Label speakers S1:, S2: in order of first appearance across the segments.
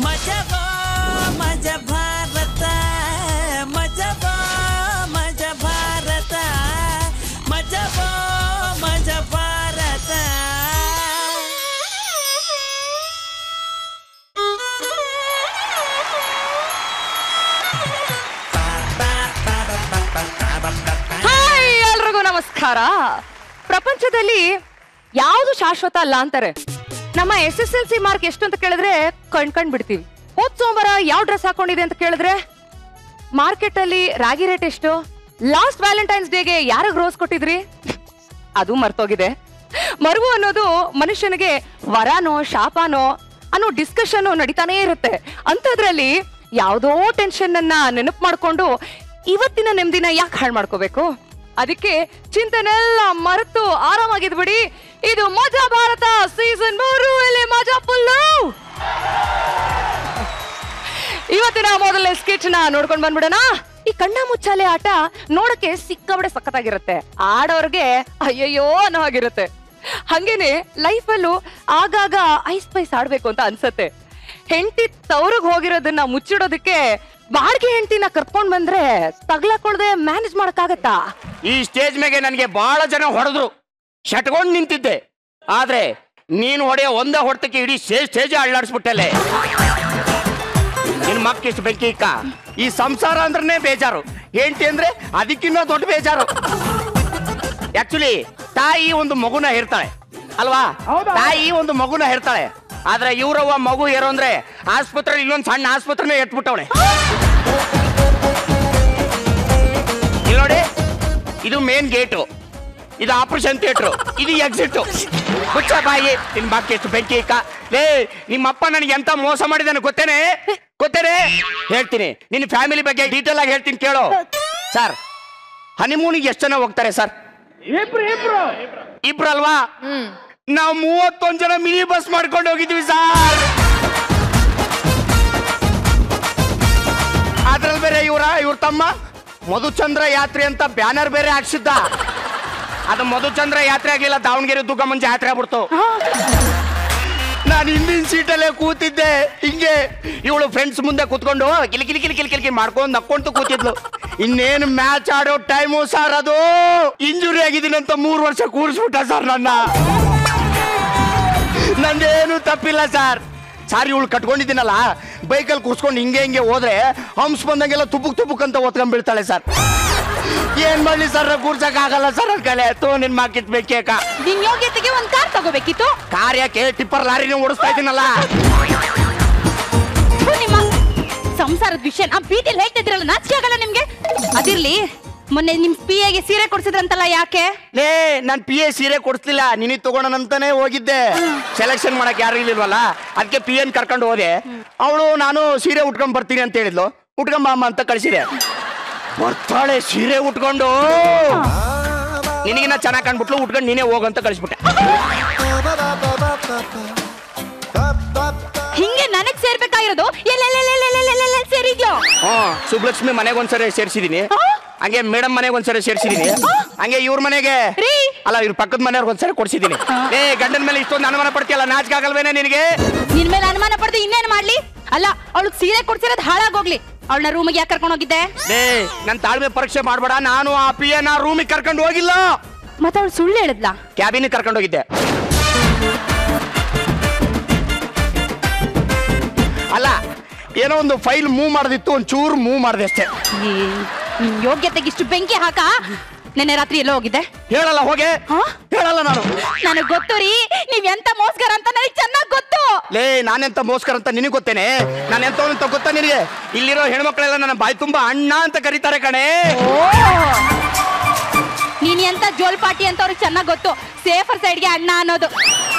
S1: ಮಜಬಾ ಮಜ ಭಾರತ ಮಜಬಾ ಮಜ ಭಾರತ ಮಜಬಾ ಮಜ ಭಾರತ.
S2: ಹಾಯ್, ಎಲ್ರಿಗೂ ನಮಸ್ಕಾರ. ಪ್ರಪಂಚದಲ್ಲಿ ಯಾವುದು ಶಾಶ್ವತ ಅಲ್ಲ ಅಂತಾರೆ. ನಮ್ಮ SSLC ಮಾರ್ಕ್ ಎಷ್ಟು ಅಂತ ಕೇಳಿದ್ರೆ ಕಣ್ ಬಿಡ್ತೀವಿ. ಹೋದ್ ಸೋಮವಾರ ಯಾವ ಡ್ರೆಸ್ ಹಾಕೊಂಡಿದೆ ಅಂತ ಕೇಳಿದ್ರೆ ಮಾರ್ಕೆಟ್ ಅಲ್ಲಿ ರಾಗಿ ರೇಟ್ ಎಷ್ಟು, ಲಾಸ್ಟ್ ವ್ಯಾಲೆಂಟೈನ್ಸ್ ಡೇಗೆ ಯಾರಿಗ್ ರೋಸ್ ಕೊಟ್ಟಿದ್ರಿ ಅದು ಮರ್ತೋಗಿದೆ. ಮರುವು ಅನ್ನೋದು ಮನುಷ್ಯನಿಗೆ ವರಾನೋ ಶಾಪಾನೋ ಅನ್ನೋ ಡಿಸ್ಕಷನ್ ನಡೀತಾನೆ ಇರುತ್ತೆ. ಅಂತದ್ರಲ್ಲಿ ಯಾವುದೋ ಟೆನ್ಷನ್ ಅನ್ನ ನೆನಪು ಮಾಡ್ಕೊಂಡು ಇವತ್ತಿನ ನೆಮ್ಮದಿನ ಯಾಕೆ ಹಾಳು ಮಾಡ್ಕೋಬೇಕು? ಅದಕ್ಕೆ ಚಿಂತನೆಲ್ಲ ಮರೆತು ಆರಾಮಾಗಿದ್ಬಿಡಿ. ಇದು ಮಜಾ ಭಾರತ ಸೀಸನ್ 3, ಇಲ್ಲಿ ಮಜಾ ಫುಲ್ಲು. ಇವತ್ತಿನ ಮೊದಲನೇ ಸ್ಕಿಚ್ ನ ನೋಡ್ಕೊಂಡ್ ಬಂದ್ಬಿಡೋಣ. ಈ ಕಣ್ಣ ಮುಚ್ಚಾಲೆ ಆಟ ನೋಡಕ್ಕೆ ಸಿಕ್ಕಾಬಡೆ ಸಖತ್ತಾಗಿರುತ್ತೆ, ಆಡೋರ್ಗೆ ಅಯ್ಯಯ್ಯೋ ಅನ್ನೋ ಹಾಗಿರುತ್ತೆ. ಹಂಗೇನೆ ಲೈಫಲ್ಲೂ ಆಗಾಗ ಐಸ್ ಪೈಸ್ ಆಡ್ಬೇಕು ಅಂತ ಅನ್ಸತ್ತೆ. ಹೆಂಡತಿ ತವ್ರಿಗೆ ಹೋಗಿರೋದನ್ನ ಮುಚ್ಚಿಡೋದಕ್ಕೆ ಬಾಡ್ಗೆ ಹೆಂಡತಿನ ಕರ್ಕೊಂಡ್ ಬಂದ್ರೆ ತಗ್ಲಾಕೊಳ್ದೆ ಮ್ಯಾನೇಜ್ ಮಾಡಕ್ಕಾಗತ್ತಾ?
S3: ಈ ಸ್ಟೇಜ್ ಮೇಲೆ ನನಗೆ ಬಹಳ ಜನ ಹೊಡೆದ್ರು, ಶಟ್ಕೊಂಡ್ ನಿಂತಿದ್ದೆ. ಆದ್ರೆ ನೀನು ಹೊಡೆಯೋ ಒಂದೇ ಹೊಡೆತಕ್ಕೆ ಇಡೀ ಸ್ಟೇಜ್ ಅಳ್ಳಾಡಿಸ್ಬಿಟ್ಟಲೆ. ನಿನ್ ಮಕ್ಕಿಷ್ಟು ಬೆಂಕಿ ಇಕ್ಕ. ಈ ಸಂಸಾರ ಅಂದ್ರೆ ಬೇಜಾರು, ಹೆಂಡತಿ ಅಂದ್ರೆ ಅದಕ್ಕಿನ್ನ ದೊಡ್ಡ ಬೇಜಾರು. ಆಕ್ಚುಲಿ ತಾಯಿ ಒಂದು ಮಗುನ ಹೇರ್ತಾಳೆ ಅಲ್ವಾ? ತಾಯಿ ಒಂದು ಮಗುನ ಹೇರ್ತಾಳೆ. ಆದ್ರೆ ಇವ್ರವ್ವ ಮಗು ಏರೋ ಅಂದ್ರೆ ಆಸ್ಪತ್ರೆ ಇನ್ನೊಂದು ಸಣ್ಣ ಆಸ್ಪತ್ರೆನೇ ಎತ್ಬಿಟ್ಟವಳೆ. ಇಲ್ಲಿ ನೋಡಿ, ಇದು ಮೇನ್ ಗೇಟು, ಇದು ಆಪರೇಷನ್ ಥಿಯೇಟ್ರು, ಇದು ಎಕ್ಸಿಟ್. ಹುಚ್ಚ ಬಾಯಿ, ನಿನ್ ಬಾಕಿ ಎಷ್ಟು ಬೆಂಕಿ ಇಕ್ಕ. ಲೇ, ನಿಮ್ಮಪ್ಪ ನನಗೆ ಎಂತ ಮೋಸ ಮಾಡಿದಾನೆ ಗೊತ್ತೇನೆ? ಹೇಳ್ತೀನಿ. ನಿನ್ನ ಫ್ಯಾಮಿಲಿ ಬಗ್ಗೆ ಡೀಟೇಲ್ ಆಗಿ ಹೇಳ್ತೀನಿ ಕೇಳೋ. ಸರ್, ಹನಿಮೂನಿಗೆ ಎಷ್ಟು ಜನ ಹೋಗ್ತಾರೆ ಸರ್? ಇಬ್ರು ಅಲ್ವಾ? ನಾವು 31 ಜನ ಮಿನಿ ಬಸ್ ಮಾಡ್ಕೊಂಡು ಹೋಗಿದ್ವಿ ಸರ್. ಅದ್ರಲ್ಲಿ ಬೇರೆ ಇವ್ರ ತಮ್ಮ ಮಧುಚಂದ್ರ ಯಾತ್ರೆ ಅಂತ ಬ್ಯಾನರ್ ಬೇರೆ ಹಾಕ್ಸಿದ್ದ. ಅದು ಮಧುಚಂದ್ರ ಯಾತ್ರೆ ಆಗ್ಲಿಲ್ಲ, ದಾವಣಗೆರೆ ದುಗ್ಗಮ್ಮನ ಜಾತ್ರೆ ಆಗ್ಬಿಡ್ತು. ನಾನು ಹಿಂದಿನ ಸೀಟಲ್ಲೇ ಕೂತಿದ್ದೆ. ಹಿಂಗೆ ಇವಳು ಫ್ರೆಂಡ್ಸ್ ಮುಂದೆ ಕೂತ್ಕೊಂಡು ಕಿಲಿಕಿಲಿ ಮಾಡ್ಕೊಂಡು ನಕ್ಕೊಂತು ಕೂತಿದ್ಲು. ಇನ್ನೇನು ಮ್ಯಾಚ್ ಆಡೋ ಟೈಮು ಸರ್, ಅದು ಇಂಜುರಿ ಆಗಿದ್ದೀನಿ ಅಂತ 3 ವರ್ಷ ಕೂರಿಸ್ಬಿಟ್ಟ ಸರ್ ನನ್ನ. ನಂದೇನು ತಪ್ಪಿಲ್ಲ ಸರ್. ಸಾರಿ, ಇವಳು ಕಟ್ಕೊಂಡಿದ್ದೀನಲ್ಲ, ಬೈಕಲ್ಲಿ ಕೂರ್ಸ್ಕೊಂಡು ಹಿಂಗೆ ಹೋದ್ರೆ ಹಂಸ್ ಬಂದಂಗೆಲ್ಲ ತುಪ್ಪುಕ್ ಅಂತ ಓದ್ಕೊಂಡ್ ಬೀಳ್ತಾಳೆ ಸರ್. ಏನ್ ಮಾಡ್ಲಿ ಸರ್, ಕೂರ್ಸಕ್ ಆಗಲ್ಲ ಸರ್. ಕಲೆ ನಿನ್ ಮಾಕಿಟ್ ಬೇಕೇಕ.
S2: ನಿನ್ ಯೋಗ್ಯತೆಗೆ ಒಂದ್ ಕಾರ್ ತಗೋಬೇಕಿತ್ತು.
S3: ಕಾರ್ ಯಾಕೆ? ಟಿಪ್ಪರ್ ಲಾರಿನ ಓಡಿಸ್ತಾ ಇದ್ದೀನಲ್ಲ.
S2: ನಿಮ್ಮ ಸಂಸಾರದ ವಿಷಯ ಆ ಬೀದಿಯಲ್ಲಿ ಹೇಳ್ತಿದ್ರಲ್ಲ, ನಾಚಿಕೆ ಆಗಲ್ಲ ನಿಮ್ಗೆ? ಅದಿರ್ಲಿ, ಮೊನ್ನೆ ನಿಮ್ PA ಗೆ ಸೀರೆ ಕೊಡ್ಸಿದ್ರಂತಲ್ಲ, ಯಾಕೆ?
S3: ಲೇ, ನಾನ್ PA ಸೀರೆ ಕೊಡ್ಸ್ಲಿಲ್ಲ, ನಿನಗೆ ತಗೋಣಂತಾನೆ ಹೋಗಿದ್ದೆ. ಸೆಲೆಕ್ಷನ್ ಮಾಡಕ್ ಯಾರು ಇರ್ಲಿಲ್ವಲ್ಲ, ಅದಕ್ಕೆ PA ಕರ್ಕೊಂಡು ಹೋದೆ. ಅವಳು ನಾನು ಸೀರೆ ಉಟ್ಕೊಂಡ್ ಬರ್ತೀನಿ ಅಂತ ಹೇಳಿದ್ಲು. ಉಟ್ಕೊಂಬ ಅಮ್ಮ ಅಂತ ಕಳ್ಸಿದೆ. ಬರ್ತಾಳೆ ಸೀರೆ ಉಟ್ಕೊಂಡು. ನಿನಗಿನ್ನ ಚೆನ್ನಾಗಿ ಕಾಣ್ಬಿಟ್ಲು, ಉಟ್ಕೊಂಡು ನೀನೇ ಹೋಗಂತ ಕಳಿಸ್ಬಿಟ್ಟೆ.
S2: ಹಿಂಗೆ ನನಗ್ ಸೇರ್ಬೇಕಾಗಿರೋದು ಸೇರಿದ್ಯೋ?
S3: ಸುಬ್ಲಕ್ಷ್ಮಿ ಮನೆಗೆ ಒಂದ್ಸರಿ ಸೇರ್ಸಿದೀನಿ, ಹಂಗೆ ಮೇಡಮ್ ಮನೆಗೆ ಒಂದ್ಸರಿ ಸೇರ್ಸಿದೀನಿ, ಹಂಗೆ ಇವ್ರ ಮನೆಗೆ ಅಲ್ಲ ಇವ್ರ ಪಕ್ಕದ ಮನೆಯವ್ರಿಗೆ ಒಂದ್ಸರಿ ಕೊಡ್ಸಿದೀನಿ. ಏ, ಗಂಡನ ಮೇಲೆ ಇಷ್ಟೊಂದು ಅನುಮಾನ ಪಡ್ತೀಯಲ್ಲ, ನಾಚಿಕೆ ಆಗಲ್ವೇನೆ ನಿನಗೆ?
S2: ನಿನ್ ಮೇಲೆ ಅನುಮಾನ ಪಡ್ದು ಇನ್ನೇನು ಮಾಡ್ಲಿ? ಅಲ್ಲ, ಅವಳಿಗೆ ಸೀರೆ ಕೊಡ್ಸಿರೋದು ಹಾಳಾಗೋಗ್ಲಿ, ಅವಳನ್ನ ರೂಮಿಗೆ ಯಾಕೆ ಕರ್ಕೊಂಡು ಹೋಗಿದ್ದೆ?
S3: ಏ, ನನ್ ತಾಳ್ಮೆ ಪರೀಕ್ಷೆ ಮಾಡ್ಬೇಡ. ನಾನು ಆ PA ರೂಮಿಗೆ ಕರ್ಕೊಂಡು ಹೋಗಿಲ್ಲ.
S2: ಮತ್ತೆ ಅವಳು ಸುಳ್ಳು ಹೇಳಿದ್ಲಾ?
S3: ಕ್ಯಾಬಿನ್ ಕರ್ಕೊಂಡು ಹೋಗಿದ್ದೆ. ಅಲ್ಲ, ಏನೋ ಒಂದು ಫೈಲ್ ಮೂವ್ ಮಾಡೋದಿತ್ತು, ಒಂದ್ ಚೂರು ಮೂವ್ ಮಾಡಿದೆ ಅಷ್ಟೇ.
S2: ನಿನ್ ಯೋಗ್ಯತೆಗೆ ಇಷ್ಟು ಬೆಂಕಿ ಹಾಕ. ನೆನ್ನೆ ರಾತ್ರಿ ಎಲ್ಲೋ ಹೋಗಿದ್ದೆ?
S3: ಹೇಳಲ್ಲ, ಹೋಗೆ ಹೇಳಲ್ಲ.
S2: ನನಗ್ ಗೊತ್ತು ರೀ, ನೀವ್ ಎಂತ ಮೋಸ್ಕರ ಅಂತ ನನಗೆ ಚೆನ್ನಾಗ್ ಗೊತ್ತು.
S3: ಲೇ, ನಾನೆಂತ ಮೋಸ್ಕರ ಅಂತ ನಿನಗೆ ಗೊತ್ತೇನೆ? ನಾನು ಎಂತ ಗೊತ್ತಾ ನಿನಗೆ? ಇಲ್ಲಿರೋ ಹೆಣ್ಮಕ್ಳೆಲ್ಲ ನನ್ನ ಬಾಯಿ ತುಂಬಾ ಅಣ್ಣ ಅಂತ ಕರೀತಾರೆ ಕಣೆ.
S2: ನೀನ್ ಎಂತ ಜೋಲ್ಪಾಟಿ ಅಂತ ಅವ್ರಿಗೆ ಚೆನ್ನಾಗ್ ಗೊತ್ತು. ಸೇಫರ್ ಸೈಡ್ಗೆ ಅಣ್ಣ ಅನ್ನೋದು.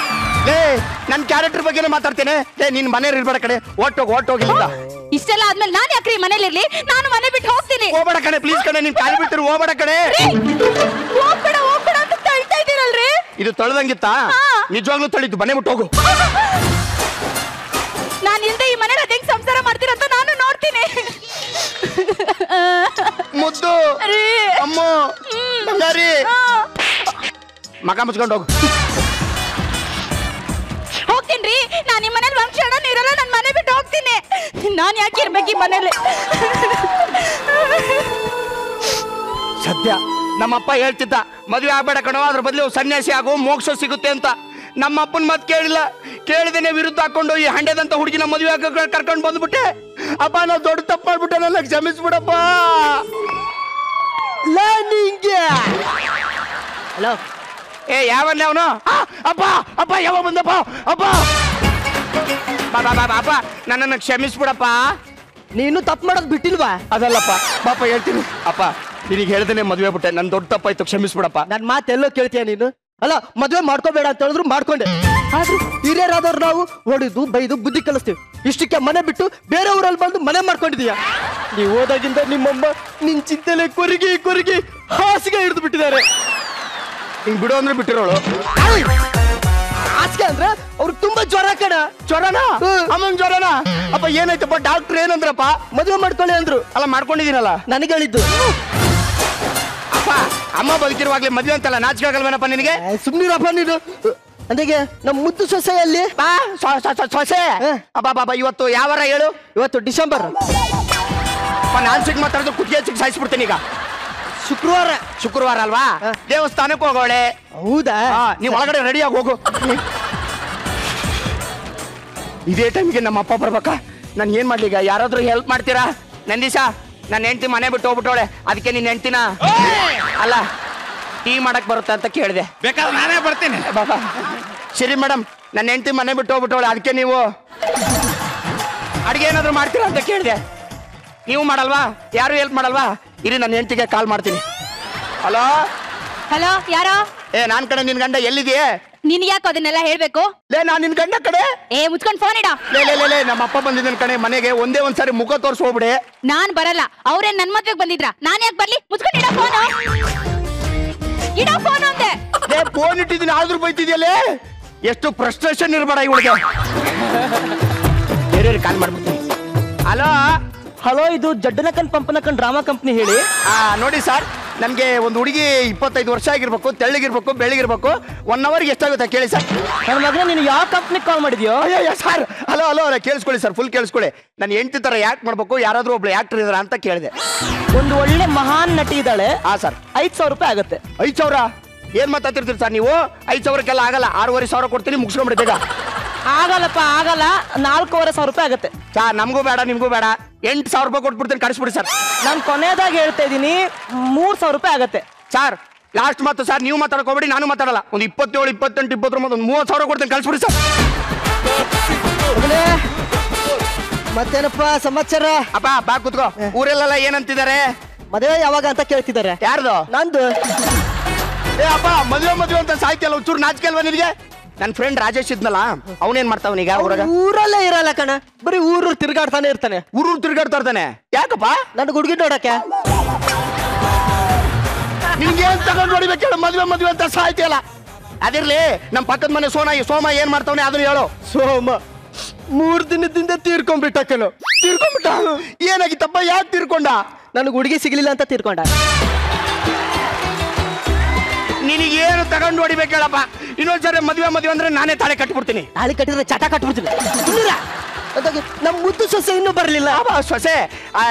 S3: ಲೇ, ನನ್ ಕ್ಯಾರೆಕ್ಟರ್ ಬಗ್ಗೆ ಮಾತಾಡ್ತೇನೆ. ಲೇ, ನಿನ್ ಮನೇಲಿ ಇರ್ಬೇಡ ಕಡೆ, ಓಟೋಗಿಲ್ಲ.
S2: ಇಷ್ಟೆಲ್ಲ ಆದ್ಮೇಲೆ ನಾನ್ ಯಾಕ್ರಿ ಮನೇಲಿ ಇರ್ಲಿ? ನಾನು ಮನೆ ಬಿಟ್ಟು ಹೋಗ್ತೀನಿ.
S3: ಹೋಗ್ಬೇಡ ಕಣೆ, ಪ್ಲೀಸ್ ಕಣೆ, ನಿನ್ ಕಾಲಿ ಬಿಟ್ಟಿರು, ಹೋಗ್ಬೇಡ ಕಣೆ.
S2: ಹೋಗ್ಬೇಡ ಅಂತ ತಳ್ತಾ ಇದೀರಲ್ರಿ.
S3: ಇದು ತೊಳೆದಂಗಿತ್ತ? ನಿಜವಾಗ್ಲೂ ತೊಳಿತು, ಮನೆ ಬಿಟ್ಟು ಹೋಗು.
S2: ನಾನು ಇಲ್ದೆ ಈ ಮನೆ ಹೆಂಗ್ ಸಂಸಾರ ಮಾಡ್ತೀರಂತ ನಾನು ನೋಡ್ತೀನಿ.
S3: ಮುದ್ದು ಅಮ್ಮ ಬಂಗಾರಿ, ಮಗ ಮುಚ್ಕೊಂಡು ಹೋಗು.
S2: ಹೋಗ್ತೀನಿ. ನಾನು ನಿಮ್ಮ ಮನೇಲಿ ಒಂದ್ ಕ್ಷಣ ಇರಲ್ಲ, ನನ್ನ ಮನೆ ಬಿಟ್ಟು ಹೋಗ್ತೀನಿ. ಯಾಕಿರ್ಬೇಕು ಈ ಮನೇಲಿ?
S3: ಸದ್ಯ ನಮ್ಮಪ್ಪ ಹೇಳ್ತಿದ್ದ ಮದುವೆ ಆಗ್ಬೇಡ ಕಣೋ, ಅದ್ರ ಬದಲು ಸನ್ಯಾಸಿ ಆಗೋ ಮೋಕ್ಷ ಸಿಗುತ್ತೆ ಅಂತ. ನಮ್ಮ ಅಪ್ಪನ ಮಾತು ಕೇಳಿಲ್ಲ, ಕೇಳಿದೇನೆ ವಿರುದ್ಧ ಹಾಕೊಂಡು ಈ ಹಂಡೆದಂತ ಹುಡುಗಿನ ಮದುವೆ ಕರ್ಕೊಂಡು ಬಂದ್ಬಿಟ್ಟೆ. ಅಪ್ಪ ನಾವು ದೊಡ್ಡ ತಪ್ಪು ಮಾಡ್ಬಿಟ್ಟೆ, ನನ್ನ ಕ್ಷಮಿಸ್ಬಿಡಪ್ಪ.
S2: ಹಲೋ,
S3: ಏ ಯಾವಲ್ಲ ಅವನು? ಅಪ್ಪ ಅಪ್ಪ ಯಾವಾಗ ಬಂದಪ್ಪ? ಅಪ್ಪ ಅಪ್ಪ ನನ್ನನ್ನು ಕ್ಷಮಿಸ್ಬಿಡಪ್ಪ.
S4: ನೀನು ತಪ್ಪು ಮಾಡೋದು ಬಿಟ್ಟಿಲ್ವಾ?
S3: ಅದಲ್ಲಪ್ಪ ಪಾಪ ಹೇಳ್ತೀನಿ. ಅಪ್ಪ ನಿನಗೆ ಹೇಳ್ದೇನೆ ಮದುವೆ ಬಿಟ್ಟೆ, ನನ್ ದೊಡ್ಡ ತಪ್ಪಾಯ್ತು, ಕ್ಷಮಿಸ್ಬಿಡಪ್ಪ.
S4: ನನ್ ಮಾತೆಲ್ಲೋ ಕೇಳ್ತೀಯ ನೀನು? ಅಲ್ಲ, ಮದ್ವೆ ಮಾಡ್ಕೋಬೇಡ ಅಂತ ಹೇಳಿದ್ರು ಮಾಡ್ಕೊಂಡೆ. ಆದ್ರೂ ಹಿರಿಯರಾದವ್ರು ನಾವು ಹೊಡಿದು ಬೈದು ಬುದ್ಧಿ ಕಲಿಸ್ತೀವಿ. ಇಷ್ಟಕ್ಕೆ ಮನೆ ಬಿಟ್ಟು ಬೇರೆ ಊರಲ್ಲಿ ಬಂದು ಮನೆ ಮಾಡ್ಕೊಂಡಿದೀಯ. ನೀವು ಹೋದಾಗಿಂದ ನಿಮ್ಮಮ್ಮ ನಿನ್ ಚಿಂತೆಲೆ ಕೊರಗಿ ಕೊರಗಿ ಹಾಸಿಗೆ ಹಿಡಿದು ಬಿಟ್ಟಿದ್ದಾರೆ.
S3: ಹಿಂಗ್ ಬಿಡು ಅಂದ್ರೆ ಬಿಟ್ಟಿರೋಳು.
S4: ಹಾಸಿಗೆ ಅಂದ್ರೆ ಅವ್ರಿಗೆ ತುಂಬಾ ಜ್ವರ ಕಣ.
S3: ಜ್ವರನಾ? ಅಮ್ಮಂಗ್ ಜ್ವರನಾ? ಅಪ್ಪ ಏನಾಯ್ತಪ್ಪ? ಡಾಕ್ಟರ್ ಏನಂದ್ರಪ್ಪ?
S4: ಮದುವೆ ಮಾಡ್ಕೊಳ್ಳಿ ಅಂದ್ರು.
S3: ಅಲ್ಲ ಮಾಡ್ಕೊಂಡಿದ್ದೀನಲ್ಲ.
S4: ನನಗೆ ಹೇಳಿದ್ದು.
S3: ಅಪ್ಪ ಅಮ್ಮ ಬದುಕಿರುವಾಗ್ಲೇ ಮದ್ವೆ ಅಂತಲ್ಲ, ನಾಚಿಕೆ ಆಗಲ್ವೇನಪ್ಪ ನಿನಗೆ?
S4: ಸುಮ್ನಿರಪ್ಪ ನೀನು. ಅಂದಾಗೆ ನಮ್ಮ ಮುದ್ದು ಸೊಸೆಯಲ್ಲಿ
S3: ಸೊಸೆ ಅಬ್ಬಾ ಬಾಬಾ, ಇವತ್ತು ಯಾವಾರ ಹೇಳು?
S4: ಇವತ್ತು ಡಿಸೆಂಬರ್.
S3: ನಾನ್ ಸಿಕ್ ಮಾತಾಡಿದ್ರು ಕುತ್ತಿಗೆ ಸಿಕ್ ಸಾಯಿಸ್ಬಿಡ್ತೇನೆ ಈಗ.
S4: ಶುಕ್ರವಾರ.
S3: ಶುಕ್ರವಾರ ಅಲ್ವಾ? ದೇವಸ್ಥಾನಕ್ಕೆ ಹೋಗೋಳೆ.
S4: ಹೌದಾ?
S3: ನೀವ್ ಒಳಗಡೆ ರೆಡಿಯಾಗಿ ಹೋಗು. ಇದೇ ಟೈಮ್ಗೆ ನಮ್ಮ ಅಪ್ಪ ಬರ್ಬೇಕಾ? ನಾನು ಏನ್ ಮಾಡ್ಲಿ ಈಗ? ಯಾರಾದ್ರೂ ಹೆಲ್ಪ್ ಮಾಡ್ತೀರಾ? ನಂದಿಸ, ನನ್ನ ಹೆಂಡತಿ ಮನೆ ಬಿಟ್ಟು ಹೋಗ್ಬಿಟ್ಟವಳೆ, ಅದಕ್ಕೆ ನಿನ್ನ ಹೆಂಡತಿನ ಅಲ್ಲ ಟೀ ಮಾಡಕ್ ಬರುತ್ತೆ ಅಂತ ಕೇಳಿದೆ.
S5: ಬೇಕಾದ್ರೆ ನಾನೇ ಬರ್ತೀನಿ.
S3: ಬಾಬಾ ಸರಿ ಮೇಡಮ್, ನನ್ನ ಹೆಂಡತಿ ಮನೆ ಬಿಟ್ಟು ಹೋಗ್ಬಿಟ್ಟವಳೆ, ಅದಕ್ಕೆ ನೀವು ಅಡಿಗೆ ಏನಾದ್ರು ಮಾಡ್ತೀರಾ ಅಂತ ಕೇಳಿದೆ. ನೀವು ಮಾಡಲ್ವಾ? ಯಾರು ಹೆಲ್ಪ್ ಮಾಡಲ್ವಾ? ಇರಿ ನನ್ನ ಹೆಂಡತಿಗೆ ಕಾಲ್ ಮಾಡ್ತೀನಿ. ಹಲೋ
S2: ಹಲೋ, ಯಾರೋ?
S3: ಏ ನಾನ್ ಕಡೆ ನಿನ್ ಗಂಡ ಎಲ್ಲಿದೆಯೇ?
S2: ನೀನ್ ಯಾಕೆ ಅದನ್ನೆಲ್ಲ ಹೇಳ್ಬೇಕು?
S3: ಲೇ ನಾನ್ ನಿನ್ ಗಂಡ ಕಡೆ.
S2: ಏ ಮುಚ್ಕೊಂಡ್ ಫೋನ್ ಇಡ.
S3: ಲೇ ನಮ್ಮ ಅಪ್ಪ ಬಂದಿದ್ದನ್ ಕಣೆ ಮನೆಗೆ, ಒಂದೇ ಒಂದ್ಸಾರಿ ಮುಖ ತೋರ್ಸಿ ಹೋಗ್ಬಿಡೆ.
S2: ನಾನ್ ಬರಲ್ಲ, ಅವ್ರೇನ್ ನನ್ ಮದ್ವೆಗ್ ಬಂದಿದ್ರ? ನಾನ್ ಯಾಕೆ ಬರ್ಲಿ? ಮುಚ್ಕೊಂಡ್ ಇಡ ಫೋನ್. ಇಡ ಫೋನ್ ಅಂದೆ.
S3: ಲೇ ಫೋನ್ ಇಟ್ಟಿದ್ದೀನಿ ಆದ್ರೂ ಬೈತಿದ್ಯಲ್ಲೇ. ಎಷ್ಟು ಫ್ರಸ್ಟ್ರೇಷನ್ ಇರ್ಬೇಡ ಇವಳಿಗೆ. ಬೇರೆ ಕಾಲ್ ಮಾಡ್ಬಿಡ್ತೀನಿ. ಹಲೋ
S4: ಹಲೋ, ಇದು ಜಡ್ಡನಕನ್ ಪಂಪನಕನ್ ಡ್ರಾಮಾ ಕಂಪ್ನಿ ಹೇಳಿ.
S3: ನೋಡಿ ಸರ್, ನಮ್ಗೆ ಒಂದು ಹುಡುಗಿ 25 ವರ್ಷ ಆಗಿರ್ಬೇಕು, ತೆಳ್ಳಗಿರ್ಬೇಕು, ಬೆಳ್ಳಗಿರ್ಬೇಕು. 1 ಅವರ್ಗೆ ಎಷ್ಟಾಗುತ್ತೆ ಕೇಳಿ ಸರ್.
S4: ನನ್ನ ಮಗನ ನೀನು ಯಾವ ಕಂಪ್ನಿ ಕಾಲ್ ಮಾಡಿದ್ಯೋ?
S3: ಅಯ್ಯೋ ಸರ್, ಹಲೋ ಹಲೋ ಕೇಳಿಸ್ಕೊಳ್ಳಿ ಸರ್, ಫುಲ್ ಕೇಳಿಸ್ಕೊಳ್ಳಿ. ನಾನು ಹೆಂಡತಿ ತರ ಯಾಕೆ ಮಾಡ್ಬೇಕು, ಯಾರಾದ್ರೂ ಒಬ್ಳು ಆಕ್ಟರ್ ಇದಾರ ಅಂತ ಕೇಳಿದೆ.
S4: ಒಂದು ಒಳ್ಳೆ ಮಹಾನ್ ನಟಿ ಇದ್ದಾಳೆ.
S3: ಸರ್
S4: 5,000 ರೂಪಾಯಿ ಆಗುತ್ತೆ.
S3: 5,000? ಏನ್ ಮಾತಾಡ್ತಿರ್ತೀರಿ ಸರ್ ನೀವು? 5,000ಕ್ಕೆಲ್ಲ ಆಗಲ್ಲ, 6,500 ಕೊಡ್ತೀನಿ, ಮುಗಿಸ್ಕೊಂಡ್ಬಿಡಿ ಬೇಗ.
S4: ಆಗಲ್ಲಪ್ಪ, ಆಗಲ್ಲ. 4,500 ರೂಪಾಯಿ ಆಗುತ್ತೆ.
S3: ಸರ್ ನಮಗೂ ಬೇಡ ನಿಮ್ಗೂ ಬೇಡ, 8,000 ರೂಪಾಯಿ ಕೊಟ್ಬಿಡ್ತೀನಿ, ಕಳಿಸ್ಬಿಡಿ ಸರ್.
S4: ನಾನು ಕೊನೆಯದಾಗಿ ಹೇಳ್ತಾ ಇದ್ದೀನಿ, 3,000 ರೂಪಾಯಿ ಆಗುತ್ತೆ.
S3: ಸರ್ ಲಾಸ್ಟ್ ಮಾತು ಸರ್, ನೀವು ಮಾತಾಡ್ಕೋಬೇಡಿ, ನಾನು ಮಾತಾಡಲ್ಲ. ಒಂದು 27, 28, 29, ಒಂದು 30,000 ಕೊಡ್ತೀನಿ, ಕಳಿಸ್ಬಿಡಿ ಸರ್.
S4: ಮತ್ತೇನಪ್ಪ ಸಮಾಚಾರ?
S3: ಅಪ್ಪ ಬಾ ಕುತ್ಕೋ. ಊರೆಲ್ಲ ಏನಂತಿದ್ದಾರೆ?
S4: ಮದುವೆ ಯಾವಾಗ ಅಂತ ಕೇಳ್ತಿದ್ದಾರೆ.
S3: ಯಾರ್ದು?
S4: ನಂದು.
S3: ಏ ಅಪ್ಪ, ಮದುವೆ ಅಂತ ಸಾಯ್ತಿಯಲ್ಲ, ಒಂಚೂರು ನಾಚಿಕೆ ಅಲ್ವಾ ನಿನಗೆ? ನನ್ನ ಫ್ರೆಂಡ್ ರಾಜೇಶ್ ಇದ್ನಲ್ಲ, ಅವನೇನ್ ಮಾಡ್ತಾವನೀಗ ಊರಾಗ?
S4: ಊರಲ್ಲೇ ಇರಲ್ಲ ಕಣ, ಬರೀ ಊರು ತಿರ್ಗಾಡ್ತಾನೆ ಇರ್ತಾನೆ.
S3: ಊರು ತಿರ್ಗಾಡ್ತಾ ಇರ್ತಾನೆ. ಯಾಕಪ್ಪ?
S4: ನನ್ನ ಹುಡುಗಿ ನೋಡಕ್ಕೆ.
S3: ನಿನ್ಗೆ ಏನ್ ತಗೊಂಡು ನೋಡಿಬೇಕು ಹೇಳು? ಮದುವೆ ಅಂತ ಸಾಯ್ತಿಯಲ್ಲ. ಅದಿರ್ಲಿ, ನಮ್ಮ ಪಕ್ಕದ ಮನೆ ಸೋಮ ಏನ್ ಮಾಡ್ತಾವನೆ ಅದನ್ನ ಹೇಳು.
S4: ಸೋಮ 3 ದಿನದಿಂದ ತೀರ್ಕೊಂಡ್ಬಿಟ್ಟ ಕಣೋ.
S3: ತೀರ್ಕೊಂಡ್ಬಿಟ್ಟ? ಏನಾಗಿತ್ತಪ್ಪ? ಯಾಕೆ ತೀರ್ಕೊಂಡ?
S4: ನನಗೆ ಹುಡುಗಿ ಸಿಗ್ಲಿಲ್ಲ ಅಂತ ತೀರ್ಕೊಂಡ.
S3: ನಿನಗೇನು ತಗೊಂಡು ಹೊಡಿಬೇಕು ಹೇಳಪ್ಪ? ಇನ್ನೊಂದ್ಸರಿ ಮದುವೆ ಅಂದ್ರೆ ನಾನೇ ತಾಳೆ ಕಟ್ಬಿಡ್ತೀನಿ.
S4: ತಾಳಿ ಕಟ್ಟಿದ್ರೆ ಚಟ ಕಟ್ಬಿಡ್ತೀನಿ. ನಮ್ಮ ಮುದ್ದು ಸೊಸೆ ಇನ್ನೂ ಬರಲಿಲ್ಲ.
S3: ಸೊಸೆ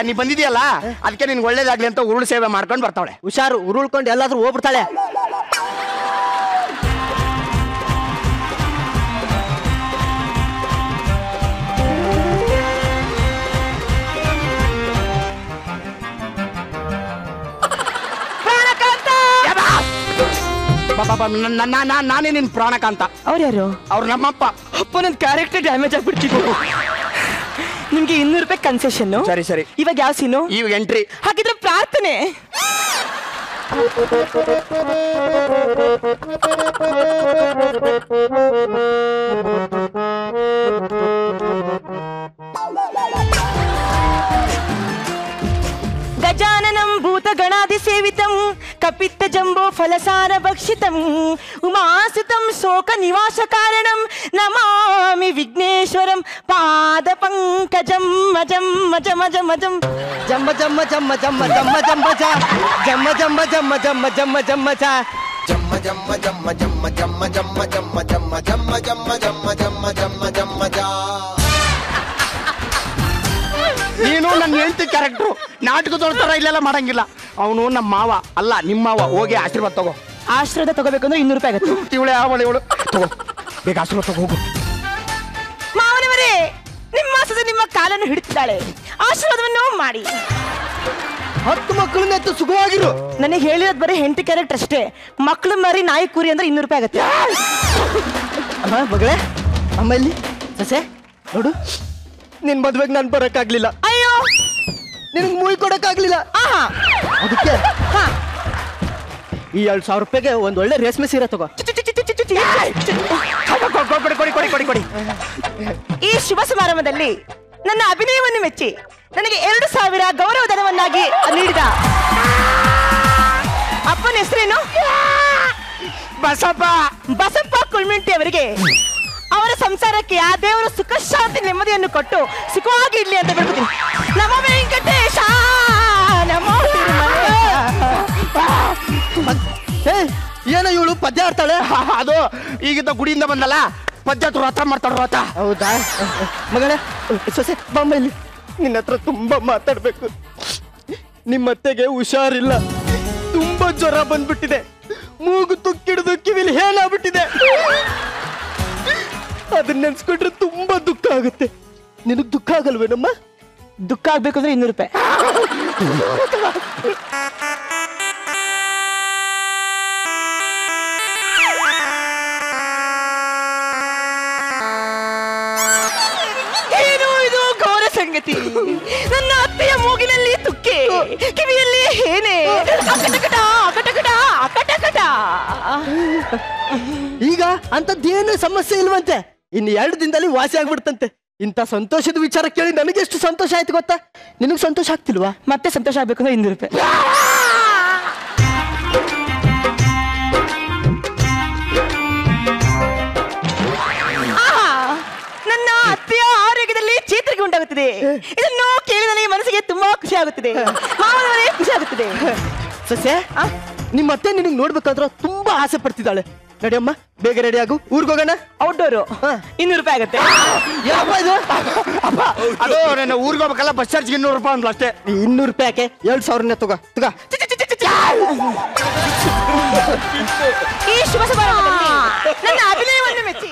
S3: ನೀ ಬಂದಿದೆಯಲ್ಲ, ಅದಕ್ಕೆ ನಿನ್ಗೆ ಒಳ್ಳೇದಾಗ್ಲಿ ಅಂತ ಉರುಳು ಸೇವೆ ಮಾಡ್ಕೊಂಡು ಬರ್ತಾವಳೆ.
S4: ಹುಷಾರು, ಉರುಳ್ಕೊಂಡು ಎಲ್ಲಾದ್ರೂ ಹೋಗ್ಬಿಡ್ತಾಳೆ.
S3: ನಾನೇ ನಿನ್ ಪ್ರಾಣಕಾಂತ.
S4: ಅವ್ರು ಯಾರು?
S3: ಅವ್ರು ನಮ್ಮಪ್ಪ.
S4: ಅಪ್ಪ, ನನ್ನ ಕ್ಯಾರೆಕ್ಟರ್ ಡ್ಯಾಮೇಜ್ ಆಗ್ಬಿಡ್ತಿದ್ದು. ನಿಮ್ಗೆ 200 ರೂಪಾಯಿ ಕನ್ಸೆಷನ್.
S3: ಸರಿ.
S4: ಇವಾಗ ಯಾವ ಸೀನು?
S3: ಇವಾಗ ಎಂಟ್ರಿ.
S4: ಹಾಗಿದ್ರೆ ಪ್ರಾರ್ಥನೆ. ಗಜಾನನಂ ಭೂತಗಣಾದಿ ಸೇವಿತಂ ಕಪಿತ್ತ ಜಂಬೋ ಫಲಸಾರ ಭಕ್ಷಿತಂ ಉಮಾಸುತಂ ಶೋಕ ನಿವಾಸ ಕಾರಣಂ ನಮಾಮಿ ವಿಘ್ನೇಶ್ವರಂ ಪಾದ ಪಂಕಜಂ ಮಜಂ ಮಜ ಮಜ ಮಜಂ ಜಮ್ಮ ಜಮ್ಮ ಜಮ್ಮ ಜಮ್ಮ ಜಮ್ಮ ಜಮ್ಮ ಜ ಜಮ್ಮ ಜಮ್ಮ ಜಮ್ಮ ಜಮ್ಮ ಜಮ್ಮ ಜಮ್ಮ ಜ
S6: ಜಮ್ಮ ಜಮ್ಮ ಜಮ್ಮ ಜಮ್ಮ ಜಮ್ಮ ಜಮ್ಮ ಜಮ್ಮ ಜಮ್ಮ ಜಮ್ಮ ಜಮ್ಮ ಜಮ್ಮ ಜಮ್ಮ ಜಮ್ಮ ಜಮ್ಮ ಜ
S3: ನನ್ನ ಹೇಳ್ತಿ ಕ್ಯಾರೆಕ್ಟ್ರು ನಾಟಕದವ್ರ ತರ ಇಲ್ಲೆಲ್ಲ ಮಾಡಂಗಿಲ್ಲ. ಅವನು ನಮ್ಮ ಮಾವ ಅಲ್ಲ, ನಿಮ್ಮ ಮಾವ. ಹೋಗಿ ಆಶೀರ್ವಾದ ತಗೋ.
S4: ಆಶೀರ್ವಾದ ತಗೋಬೇಕಂದ್ರೆ 200 ರೂಪಾಯಿ ಆಗುತ್ತೆ.
S3: ಇವಳೆ ಅವಳು ತಗೋ, ಬೇಗ ಆಶೀರ್ವಾದ ತಗೋ ಹೋಗು.
S4: ಮಾವನವರೇ, ನಿಮ್ಮ ಮಾಸದ ನಿಮ್ಮ ಕಾಲನ್ನು ಹಿಡಿತಿದ್ದಾಳೆ, ಆಶೀರ್ವಾದವನ್ನು ಮಾಡಿ.
S5: 10 ಮಕ್ಕಳನ್ನ ಎತ್ತು ಸುಖವಾಗಿರು.
S4: ನನಗೆ ಹೇಳಿರೋದು ಬರೀ ಹೆಂಡತಿ ಕ್ಯಾರೆಕ್ಟರ್ ಅಷ್ಟೇ. ಮಕ್ಕಳು ಮರಿ ನಾಯಿ ಕೂರಿ ಅಂದ್ರೆ 200 ರೂಪಾಯಿ ಆಗುತ್ತೆ.
S5: ಅಮ್ಮ ಮಗಳೇ, ಅಮ್ಮ ಇಲ್ಲಿ ಸಸೆ ನೋಡು, ನಿನ್ ಮದ್ವೆಗೆ ನಾನು ಬರಕ್ಕಾಗ್ಲಿಲ್ಲ.
S4: ಅಯ್ಯೋ,
S5: ನಿನಗೆ ಮೂವಿ ಕೊಡಕ್ಕಾಗ್ಲಿಲ್ಲ.
S4: ಆಹಾ,
S5: ಅದಕ್ಕೆ
S4: ಹಾ,
S5: ಈ 2,000 ರೂಪಾಯಿಗೆ ಒಂದ್ ಒಳ್ಳೆ ರೇಷ್ಮೆ ಸೀರೆ ತಗೋ.
S3: ಕೊಡಿ.
S4: ಈ ಶುಭ ಸಮಾರಂಭದಲ್ಲಿ ನನ್ನ ಅಭಿನಯವನ್ನು ಮೆಚ್ಚಿ ನನಗೆ 2,000 ಗೌರವಧನವನ್ನಾಗಿ ನೀಡಿದ ಅಪ್ಪನ ಹೆಸರೇನು? ಬಸಪ್ಪ ಕುಳ್ಮಿಂಟಿ ಅವರಿಗೆ ಅವರ ಸಂಸಾರಕ್ಕೆ ಆ ದೇವರು ಸುಖ ಶಾಂತಿ ನೆಮ್ಮದಿಯನ್ನು ಕೊಟ್ಟು ಸುಖವಾಗಿ ಇಡ್ಲಿ ಅಂತ ಬಿಡ್ತೀನಿ. ನಮೋ ವೆಂಕಟೇಶ, ನಮೋ
S5: ಏನೋ ಇವಳು ಪದ್ಯ ಆಡ್ತಾಳೆ.
S3: ಅದು ಈಗಿದ್ದ ಗುಡಿಯಿಂದ ಬಂದಲ್ಲ, ಪದ್ಯ ವ್ರತ ಮಾಡ್ತಾಳ. ವ್ರತ
S5: ಹೌದಾ ಮಗಳೇ? ಸೊಸೆ ಬಾಮ್ಮ ಇಲ್ಲಿ, ನಿನ್ನ ಹತ್ರ ತುಂಬಾ ಮಾತಾಡ್ಬೇಕು. ನಿಮ್ಮತ್ತೆಗೆ ಹುಷಾರಿಲ್ಲ, ತುಂಬಾ ಜ್ವರ ಬಂದ್ಬಿಟ್ಟಿದೆ, ಮೂಗು ತುಕ್ಕಿಡಿದು ಕಿವಿಲಿ ಹೇಳಾಗ್ಬಿಟ್ಟಿದೆ. ಅದನ್ನ ನೆನ್ಸ್ಕೊಂಡ್ರೆ ತುಂಬಾ ದುಃಖ ಆಗುತ್ತೆ. ನಿನಗ್ ದುಃಖ ಆಗಲ್ವೇನಮ್ಮ?
S4: ದುಃಖ ಆಗ್ಬೇಕು ಅಂದ್ರೆ 200 ರೂಪಾಯಿ. ಏನು ಇದು ಘೋರ ಸಂಗತಿ? ನನ್ನ ಅತ್ತೆಯ ಮೂಗಿನಲ್ಲಿ ತುಕ್ಕೆ, ಕಿವಿಯಲ್ಲಿ ಹೇನೆ, ಅಕಟಕಟ ಅಕಟಕಟ ಅಕಟಕಟ.
S5: ಈಗ ಅಂತದ್ದೇನು ಸಮಸ್ಯೆ ಇಲ್ವಂತೆ, ಇನ್ನು 2 ದಿನದಲ್ಲಿ ವಾಸಿ ಆಗ್ಬಿಡ್ತಂತೆ. ಇಂಥ ಸಂತೋಷದ ವಿಚಾರ ಕೇಳಿ ನನಗೆ ಎಷ್ಟು ಸಂತೋಷ ಆಯ್ತು ಗೊತ್ತಾ? ನಿನಗೆ ಸಂತೋಷ ಆಗ್ತಿಲ್ವಾ?
S4: ಮತ್ತೆ ಸಂತೋಷ ಆಗ್ಬೇಕು ಅಂದ್ರೆ 200 ರೂಪಾಯಿ. ನನ್ನ ಅತ್ತೆಯ ಆರೋಗ್ಯದಲ್ಲಿ ಚೇತರಿಕೆ ಉಂಟಾಗುತ್ತದೆ. ಇದನ್ನು ಕೇಳಿ ನನಗೆ ಮನಸ್ಸಿಗೆ ತುಂಬಾ ಖುಷಿ ಆಗುತ್ತದೆ, ಮಾವನವರೇ ಖುಷಿ ಆಗುತ್ತದೆ.
S5: ಸಸ್ಯ, ನಿಮ್ಮತ್ತೆ ನಿನಗೆ ನೋಡ್ಬೇಕಾದ್ರೆ ತುಂಬಾ ಆಸೆ ಪಡ್ತಿದ್ದಾಳೆ. ನಡಿಯಮ್ಮ, ಬೇಗ ರೆಡಿ ಆಗು, ಊರ್ಗೋಗೋಣ.
S4: ಔಟ್ಡೋರು 200 ರೂಪಾಯಿ ಆಗುತ್ತೆ.
S5: ಏನಪ್ಪ ಇದು?
S3: ಅಪ್ಪ, ಅದು ನನ್ನ ಊರಿಗೆ ಹೋಗ್ಬೇಕಲ್ಲ, ಬಸ್ ಚಾರ್ಜ್ 200 ರೂಪಾಯಿ ಅಂದ್ಲು ಅಷ್ಟೇ.
S5: 200 ರೂಪಾಯಿ ಯಾಕೆ? 2,000 ತಗೋ.
S4: ಈ ಶುಭ ಸಮಾರಂಭದಲ್ಲಿ ನನ್ನ ಅಭಿನಯವನ್ನು ಮೆಚ್ಚಿ